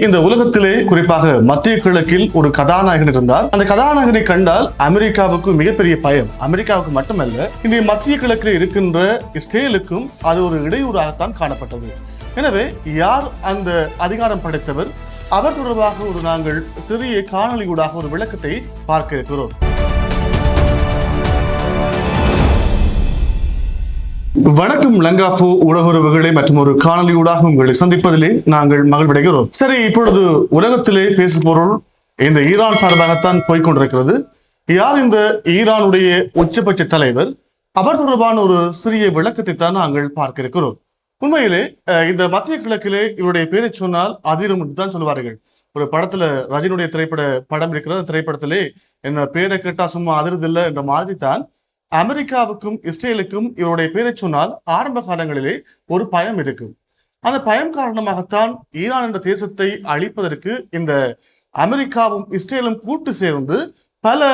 இந்த உலகத்திலே குறிப்பாக மத்திய கிழக்கில் ஒரு கதாநாயகன் இருந்தால் அந்த கதாநாயகனை கண்டால் அமெரிக்காவுக்கு மிகப்பெரிய பயம். அமெரிக்காவுக்கு மட்டுமல்ல, இந்த மத்திய கிழக்கில் இருக்கின்ற இஸ்ரேலுக்கும் அது ஒரு இடையூறாகத்தான் காணப்பட்டது. எனவே யார் அந்த அதிகாரம் படைத்தவர், அவர் தொடர்பாக நாங்கள் சிறிய காணொலியூடாக ஒரு விளக்கத்தை பார்க்க இருக்கிறோம். வணக்கம் லங்காஃபு ஊடகங்களை மற்றும் ஒரு காணொலியூடாக உங்களை சந்திப்பதிலே நாங்கள் மகிழ்வடைகிறோம். சரி, இப்பொழுது உலகத்திலே பேசுபொருள் இந்த ஈரான் சார்பாகத்தான் போய்கொண்டிருக்கிறது. யார் இந்த ஈரானுடைய உச்சபட்ச தலைவர், அவர் தொடர்பான ஒரு சிறிய விளக்கத்தை தான் நாங்கள் பார்க்க இருக்கிறோம். உண்மையிலே இந்த மத்திய கிழக்கிலே இவருடைய பேரை சொன்னால் அதிரும் என்று தான் சொல்லுவார்கள். ஒரு படத்துல ரஜினியுடைய திரைப்பட படம் இருக்கிற திரைப்படத்திலே என்ன பேரை கேட்டா சும்மா அதிர்தில்லை என்ற மாதிரி தான் அமெரிக்காவுக்கும் இஸ்ரேலுக்கும் இவருடைய பேரை சொன்னால் ஆரம்ப காலங்களிலே ஒரு பயம் இருக்கும். அந்த பயம் காரணமாகத்தான் ஈரான் என்ற தேசத்தை அழிப்பதற்கு இந்த அமெரிக்காவும் இஸ்ரேலும் கூட்டு சேர்ந்து பல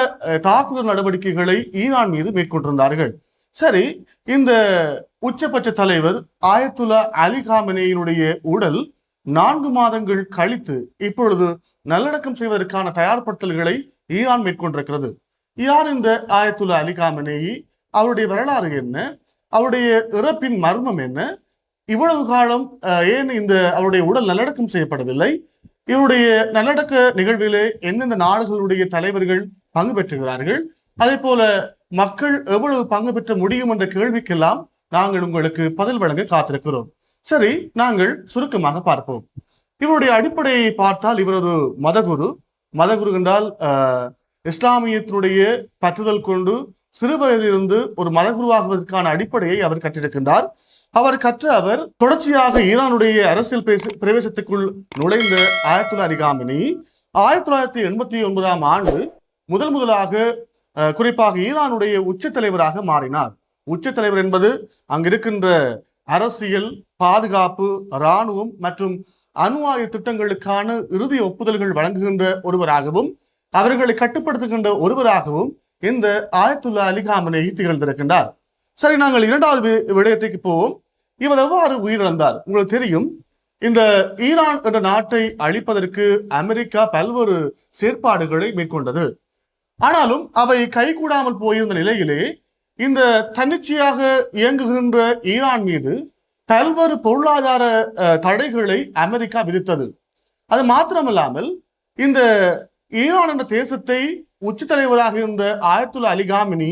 தாக்குதல் நடவடிக்கைகளை ஈரான் மீது மேற்கொண்டிருந்தார்கள். சரி, இந்த உச்சபட்ச தலைவர் ஆயத்துல்லா அலி காமெனேயினுடைய உடல் 4 மாதங்கள் கழித்து இப்பொழுது நல்லடக்கம் செய்வதற்கான தயார்படுத்தல்களை ஈரான் மேற்கொண்டிருக்கிறது. யார் இந்த ஆயத்துல்லா அலி காமெனேயி, அவருடைய வரலாறு என்ன, அவருடைய இறப்பின் மர்மம் என்ன, இவ்வளவு காலம் ஏன் அவருடைய உடல் நல்லடக்கம் செய்யப்படவில்லை, இவருடைய நல்லடக்க நிகழ்விலே எந்தெந்த நாடுகளுடைய தலைவர்கள் பங்கு பெற்றுகிறார்கள், அதே போல மக்கள் எவ்வளவு பங்கு பெற்ற முடியும் என்ற கேள்விக்கெல்லாம் நாங்கள் உங்களுக்கு பதில் வழங்க காத்திருக்கிறோம். சரி, நாங்கள் சுருக்கமாக பார்ப்போம். இவருடைய அடிப்படையை பார்த்தால் இவர் ஒரு மதகுரு என்றால் இஸ்லாமியத்தினுடைய பற்றுதல் கொண்டு சிறு வயதிலிருந்து ஒரு மதகுருவாகுவதற்கான அடிப்படையை அவர் கற்றிருக்கின்றார். அவர் தொடர்ச்சியாக ஈரானுடைய அரசியல் பிரவேசத்துக்குள் நுழைந்த ஆயத்துல்லா அலி காமெனி 1989ஆம் ஆண்டு முதலாக குறிப்பாக ஈரானுடைய உச்ச தலைவராக மாறினார். உச்ச தலைவர் என்பது அங்கிருக்கின்ற அரசியல், பாதுகாப்பு, இராணுவம் மற்றும் அணு ஆயுத திட்டங்களுக்கான இறுதி ஒப்புதல்கள் வழங்குகின்ற ஒருவராகவும் அவர்களை கட்டுப்படுத்துகின்ற ஒருவராகவும் இந்த ஆயத்துல்லா அலி காமெனேயி திகழ்ந்திருக்கின்றார். சரி, நாங்கள் இரண்டாவது விடயத்துக்கு போவோம். இவர் எவ்வாறு உயிரிழந்தார்? உங்களுக்கு தெரியும், இந்த ஈரான் என்ற நாட்டை அழிப்பதற்கு அமெரிக்கா பல்வேறு செயற்பாடுகளை மேற்கொண்டது. ஆனாலும் அவை கைகூடாமல் போயிருந்த நிலையிலே இந்த தன்னிச்சையாக இயங்குகின்ற ஈரான் மீது பல்வேறு பொருளாதார தடைகளை அமெரிக்கா விதித்தது. அது மாத்திரமல்லாமல் இந்த ஈரான் என்ற தேசத்தை உச்ச தலைவராக இருந்த ஆயத்துல்லா அலி காமெனி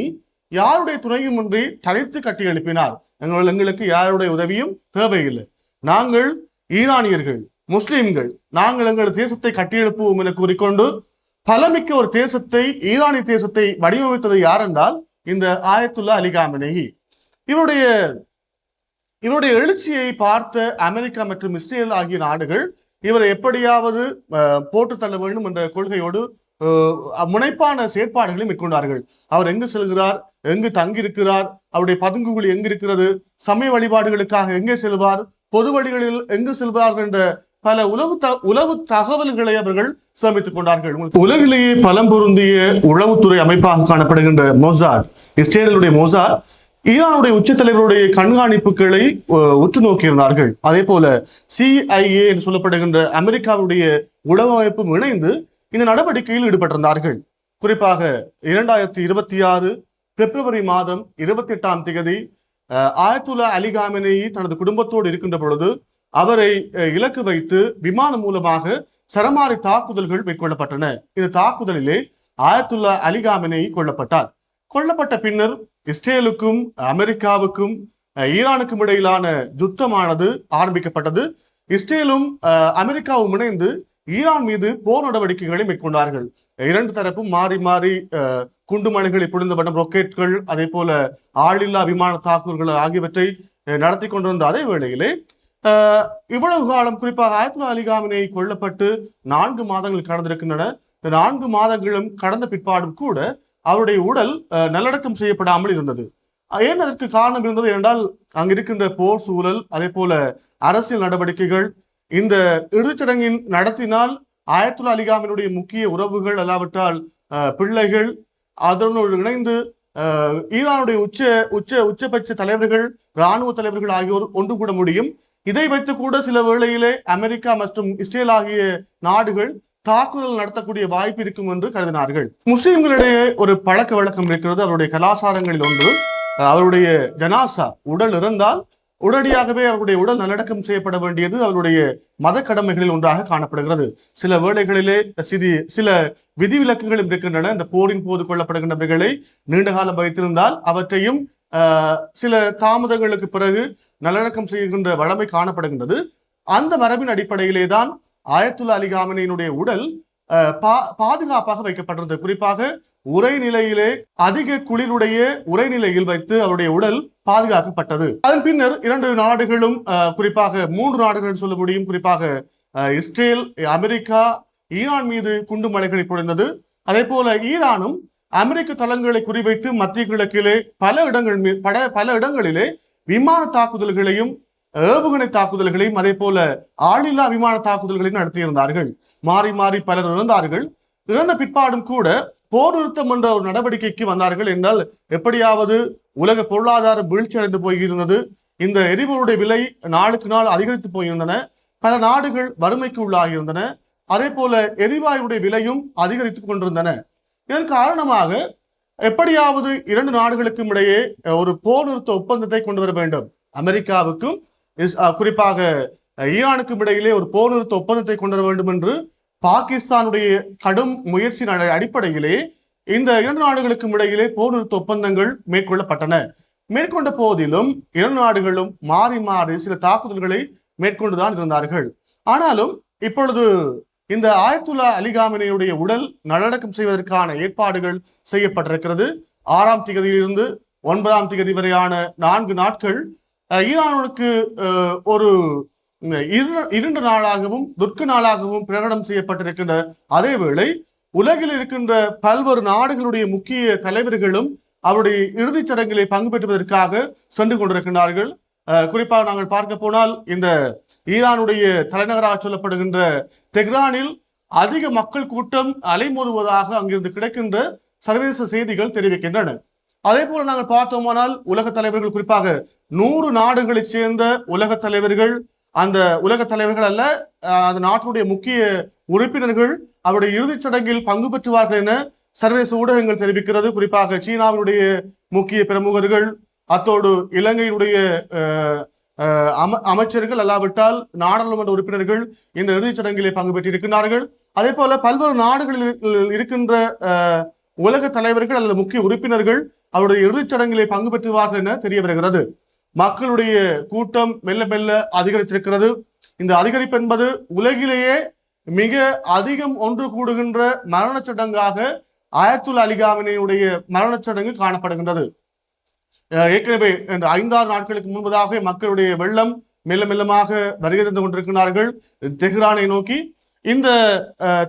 யாருடைய துணையும் இன்றி தனித்து கட்டி எழுப்பினார். எங்களுக்கு யாருடைய உதவியும் தேவையில்லை, நாங்கள் ஈரானியர்கள், முஸ்லிம்கள், நாங்கள் எங்கள் தேசத்தை கட்டியெழுப்புவோம் என கூறிக்கொண்டு பலமிக்க ஒரு தேசத்தை, ஈரானிய தேசத்தை வடிவமைத்தது யார் என்றால் இந்த ஆயத்துல்லா அலி காமெனேயி. இவருடைய எழுச்சியை பார்த்த அமெரிக்கா மற்றும் இஸ்ரேல் ஆகிய நாடுகள் இவரை எப்படியாவது போட்டு தள்ள வேண்டும் என்ற கொள்கையோடு முனைப்பான செயற்பாடுகளை மேற்கொண்டார்கள். அவர் எங்கு செல்கிறார், எங்கு தங்கியிருக்கிறார், அவருடைய பதுங்குகுழி எங்கு இருக்கிறது, சமய வழிபாடுகளுக்காக எங்கே செல்வார், பொது வழிகளில் எங்கு செல்வார்கள் என்ற பல உளவு தகவல்களை அவர்கள் சேமித்துக் கொண்டார்கள். உலகிலேயே பலம் பொருந்திய உளவுத்துறை அமைப்பாக காணப்படுகின்ற மொசாட், இஸ்ரேலுடைய மொசாட் ஈரானுடைய உச்ச தலைவருடைய கண்காணிப்புகளை உற்று நோக்கியிருந்தார்கள். அதே போல CIA என்று சொல்லப்படுகின்ற அமெரிக்காவுடைய உளவு அமைப்பும் இணைந்து இந்த நடவடிக்கையில் ஈடுபட்டிருந்தார்கள். குறிப்பாக 2026 பிப்ரவரி மாதம் 28ஆம் தேதி ஆயத்துல்லா அலி காமெனேயி தனது குடும்பத்தோடு இருக்கின்ற பொழுது அவரை இலக்கு வைத்து விமானம் மூலமாக சரமாரி தாக்குதல்கள் மேற்கொள்ளப்பட்டன. இந்த தாக்குதலிலே ஆயத்துல்லா அலி காமெனேயி கொல்லப்பட்ட பின்னர் இஸ்ரேலுக்கும் அமெரிக்காவுக்கும் ஈரானுக்கும் இடையிலான யுத்தமானது ஆரம்பிக்கப்பட்டது. இஸ்ரேலும் அமெரிக்காவும் இணைந்து ஈரான் மீது போர் நடவடிக்கைகளை மேற்கொண்டார்கள். இரண்டு தரப்பும் மாறி மாறி குண்டுமணிகளை பொழிந்தப்பட்ட ராக்கெட்கள், அதே போல ஆளில்லா விமான தாக்குதல்கள் ஆகியவற்றை நடத்தி கொண்டிருந்த அதே வேளையிலே இவ்வளவு காலம் குறிப்பாக ஆயத்துல்லா அலி காமெனேயி கொல்லப்பட்டு 4 மாதங்கள் கடந்திருக்கின்றன. இந்த 4 மாதங்களும் கடந்த பிற்பாடும் கூட அவருடைய உடல் நல்லடக்கம் செய்யப்படாமல் இருந்தது. ஏன் அதற்கு காரணம் இருந்தது என்றால் அங்கிருக்கின்ற போர் சூழல், அதே போல அரசியல் நடவடிக்கைகள். இந்த இறுதிச்சடங்கின் நடத்தினால் ஆயத்துல்லா அலி காமெனியுடைய முக்கிய உறவுகள், அல்லாவிட்டால் பிள்ளைகள், அதனோடு இணைந்து ஈரானுடைய உச்சபட்ச தலைவர்கள், இராணுவ தலைவர்கள் ஆகியோர் ஒன்று கூட முடியும். இதை வைத்து கூட சில வேளையிலே அமெரிக்கா மற்றும் இஸ்ரேல் ஆகிய நாடுகள் தாக்குதல் நடத்தக்கூடிய வாய்ப்பு இருக்கும் என்று கருதினார்கள். முஸ்லிம்களிடையே ஒரு பழக்க வழக்கம் இருக்கிறது. அவருடைய கலாச்சாரங்களில் ஒன்று, அவருடைய ஜனாசா உடல் இருந்தால் உடனடியாகவே அவருடைய உடல் நல்லடக்கம் செய்யப்பட வேண்டியது அவருடைய மத கடமைகளில் ஒன்றாக காணப்படுகிறது. சில வேளைகளிலே சில விதிவிலக்குகளும் இருக்கின்றன. இந்த போரின் போது கொல்லப்படுகின்றவர்களை நீண்ட காலம் வைத்திருந்தால் அவற்றையும் சில தாமதங்களுக்கு பிறகு நல்லடக்கம் செய்கின்ற வழமை காணப்படுகின்றது. அந்த மரபின் அடிப்படையிலே தான் ஆயத்துல்லா அலி காமனியினுடைய உடல் பாதுகாப்பாக வைக்கப்பட்டிருந்தது. குறிப்பாக உரைநிலையிலே அதிக குளிருடைய உரைநிலையில் வைத்து அவருடைய உடல் பாதுகாக்கப்பட்டது. அதன் பின்னர் 2 நாடுகளும், குறிப்பாக 3 நாடுகள் சொல்ல முடியும், குறிப்பாக இஸ்ரேல், அமெரிக்கா, ஈரான் மீது குண்டு மலைகளை பொழிந்தது. அதே போல ஈரானும் அமெரிக்க தளங்களை குறிவைத்து மத்திய கிழக்கிலே பல இடங்களிலே விமான தாக்குதல்களையும் ஏவுகணை தாக்குதல்களையும் அதே போல ஆளில்லா விமான தாக்குதல்களையும் நடத்தியிருந்தார்கள். மாறி மாறி பலர் இறந்தார்கள். இறந்த பிற்பாடும் கூட போர் நிறுத்தம் என்ற ஒரு நடவடிக்கைக்கு வந்தார்கள் என்றால் எப்படியாவது உலக பொருளாதாரம் வீழ்ச்சி அடைந்து போயிருந்தது. இந்த எரிபொருளுடைய விலை நாளுக்கு நாள் அதிகரித்து போயிருந்தன. பல நாடுகள் வறுமைக்கு உள்ளாகியிருந்தன. அதே போல எரிவாயுடைய விலையும் அதிகரித்துக் கொண்டிருந்தன. இதன் காரணமாக எப்படியாவது 2 நாடுகளுக்கும் இடையே ஒரு போர் நிறுத்த ஒப்பந்தத்தை கொண்டு வர வேண்டும். அமெரிக்காவுக்கும் குறிப்பாக ஈரானுக்கும் இடையிலே ஒரு போர் நிறுத்த ஒப்பந்தத்தை கொண்டு வர வேண்டும் என்று பாகிஸ்தானுடைய கடும் முயற்சியின் அடிப்படையிலே இந்த 2 நாடுகளுக்கும் இடையிலே போர் நிறுத்த ஒப்பந்தங்கள் மேற்கொள்ளப்பட்டன. மேற்கொண்ட போதிலும் 2 நாடுகளும் மாறி மாறி சில தாக்குதல்களை மேற்கொண்டுதான் இருந்தார்கள். ஆனாலும் இப்பொழுது இந்த ஆயத்துல்லா அலி காமனியுடைய உடல் நல்லடக்கம் செய்வதற்கான ஏற்பாடுகள் செய்யப்பட்டிருக்கிறது. 6ஆம் திகதியிலிருந்து 9ஆம் திகதி வரையான 4 நாட்கள் ஈரானுக்கு ஒரு 2 நாளாகவும் துர்க்க நாளாகவும் பிரகடனம் செய்யப்பட்டிருக்கின்ற அதே வேளை உலகில் இருக்கின்ற பல்வேறு நாடுகளுடைய முக்கிய தலைவர்களும் அவருடைய இறுதிச் சடங்கிலே பங்கு பெற்றுவதற்காக சென்று கொண்டிருக்கின்றார்கள். குறிப்பாக நாங்கள் பார்க்க போனால் இந்த ஈரானுடைய தலைநகராக சொல்லப்படுகின்ற தெஹ்ரானில் அதிக மக்கள் கூட்டம் அலைமோதுவதாக அங்கிருந்து கிடைக்கின்ற சர்வதேச செய்திகள் தெரிவிக்கின்றன. அதே போல நாங்கள் பார்த்தோமானால் உலக தலைவர்கள், குறிப்பாக 100 நாடுகளைச் சேர்ந்த உலக தலைவர்கள், அந்த உலக தலைவர்கள் அல்ல, அந்த நாட்டினுடைய முக்கிய உறுப்பினர்கள் அவருடைய இறுதிச் சடங்கில் பங்கு பெற்றுவார்கள் என சர்வதேச ஊடகங்கள் தெரிவிக்கிறது. குறிப்பாக சீனாவினுடைய முக்கிய பிரமுகர்கள், அத்தோடு இலங்கையினுடைய அமைச்சர்கள், அல்லாவிட்டால் நாடாளுமன்ற உறுப்பினர்கள் இந்த இறுதிச் சடங்கிலே பங்கு பெற்றிருக்கிறார்கள். அதே போல பல்வேறு நாடுகளில் இருக்கின்ற உலக தலைவர்கள் அல்லது முக்கிய உறுப்பினர்கள் அவருடைய இறுதிச் சடங்கிலே பங்கு பெற்றுவார்கள் என தெரிய வருகிறது. மக்களுடைய கூட்டம் மெல்ல மெல்ல அதிகரித்திருக்கிறது. இந்த அதிகரிப்பு என்பது உலகிலேயே மிக அதிகம் ஒன்று கூடுகின்ற மரணச் சடங்காக ஆயத்துல்லா அலி காமனியுடைய மரணச் சடங்கு காணப்படுகின்றது. ஏற்கனவே இந்த 5-6 நாட்களுக்கு முன்பதாக மக்களுடைய வெள்ளம் மெல்ல மெல்லமாக வருகை தந்து கொண்டிருக்கிறார்கள் தெஹ்ரானை நோக்கி. இந்த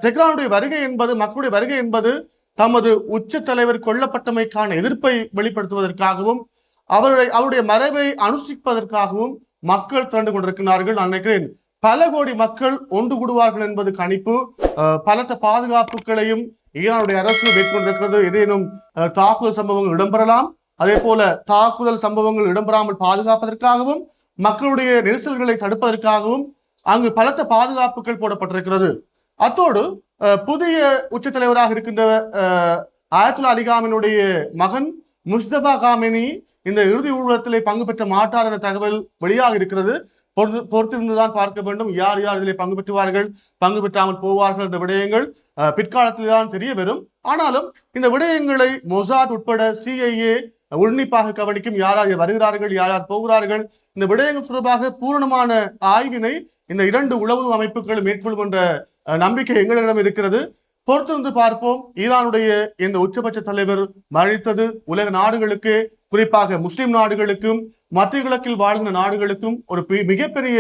தெஹ்ரானுடைய வருகை என்பது, மக்களுடைய வருகை என்பது தமது உச்ச தலைவர் கொல்லப்பட்டமைக்கான எதிர்ப்பை வெளிப்படுத்துவதற்காகவும் அவருடைய மறைவை அனுஷ்டிப்பதற்காகவும் மக்கள் திரண்டு கொண்டிருக்கிறார்கள். நான் நினைக்கிறேன் பல கோடி மக்கள் ஒன்று கூடுவார்கள் என்பது கணிப்பு. பலத்த பாதுகாப்புகளையும் ஈரானுடைய அரசு மேற்கொண்டிருக்கிறது. ஏதேனும் தாக்குதல் சம்பவங்கள் இடம்பெறலாம். அதே போல தாக்குதல் சம்பவங்கள் இடம்பெறாமல் பாதுகாப்பதற்காகவும் மக்களுடைய நெரிசல்களை தடுப்பதற்காகவும் அங்கு பலத்த பாதுகாப்புகள் போடப்பட்டிருக்கிறது. அத்தோடு புதிய உச்ச தலைவராக இருக்கின்ற ஆயத்துல்லா அலி காமனியுடைய மகன் முஸ்தபா காமினி இந்த இறுதி ஊர்வலத்திலே பங்கு பெற்ற மாட்டார் என தகவல் வெளியாக இருக்கிறது. பொறுத்திருந்துதான் பார்க்க வேண்டும் யார் யார் இதிலே பங்கு பெற்றுவார்கள், பங்கு பெற்றாமல் போவார்கள் என்ற விடயங்கள் பிற்காலத்தில் தான் தெரிய வரும். ஆனாலும் இந்த விடயங்களை மொசாட் உட்பட CIA உன்னிப்பாக கவனிக்கும். யார் யார் வருகிறார்கள், யார் யார் போகிறார்கள், இந்த விடயங்கள் தொடர்பாக பூரணமான ஆய்வினை இந்த 2 உளவு அமைப்புகள் மேற்கொள்ளும் என்ற நம்பிக்கை எங்களிடம் இருக்கிறது. பொறுத்திருந்து பார்ப்போம். ஈரானுடைய இந்த உச்சபட்ச தலைவர் மரணித்தது உலக நாடுகளுக்கு, குறிப்பாக முஸ்லிம் நாடுகளுக்கும் மத்திய கிழக்கில் வாழ்கின்ற நாடுகளுக்கும் ஒரு மிகப்பெரிய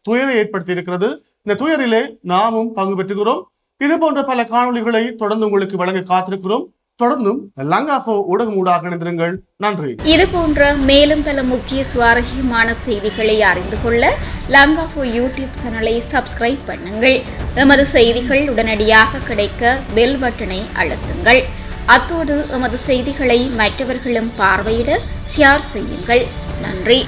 துயரை ஏற்படுத்தி இருக்கிறது. இந்த துயரிலே நாமும் பங்கு பெற்றுகிறோம். இது போன்ற பல காணொலிகளை தொடர்ந்து உங்களுக்கு வழங்க காத்திருக்கிறோம். தொடர்ந்தும் லங்காஃபோ ஊடகம் ஊடாக இணைந்திருங்கள். நன்றி. இது போன்ற மேலும் பல முக்கிய சுவாரஸ்யமான செய்திகளை அறிந்து கொள்ள லங்காஃபோ யூடியூப் சேனலை சப்ஸ்கிரைப் பண்ணுங்கள். எமது செய்திகள் உடனடியாக கிடைக்க பெல் பட்டனை அழுத்துங்கள். அத்தோடு எமது செய்திகளை மற்றவர்களும் பார்வையிட ஷேர் செய்யுங்கள். நன்றி.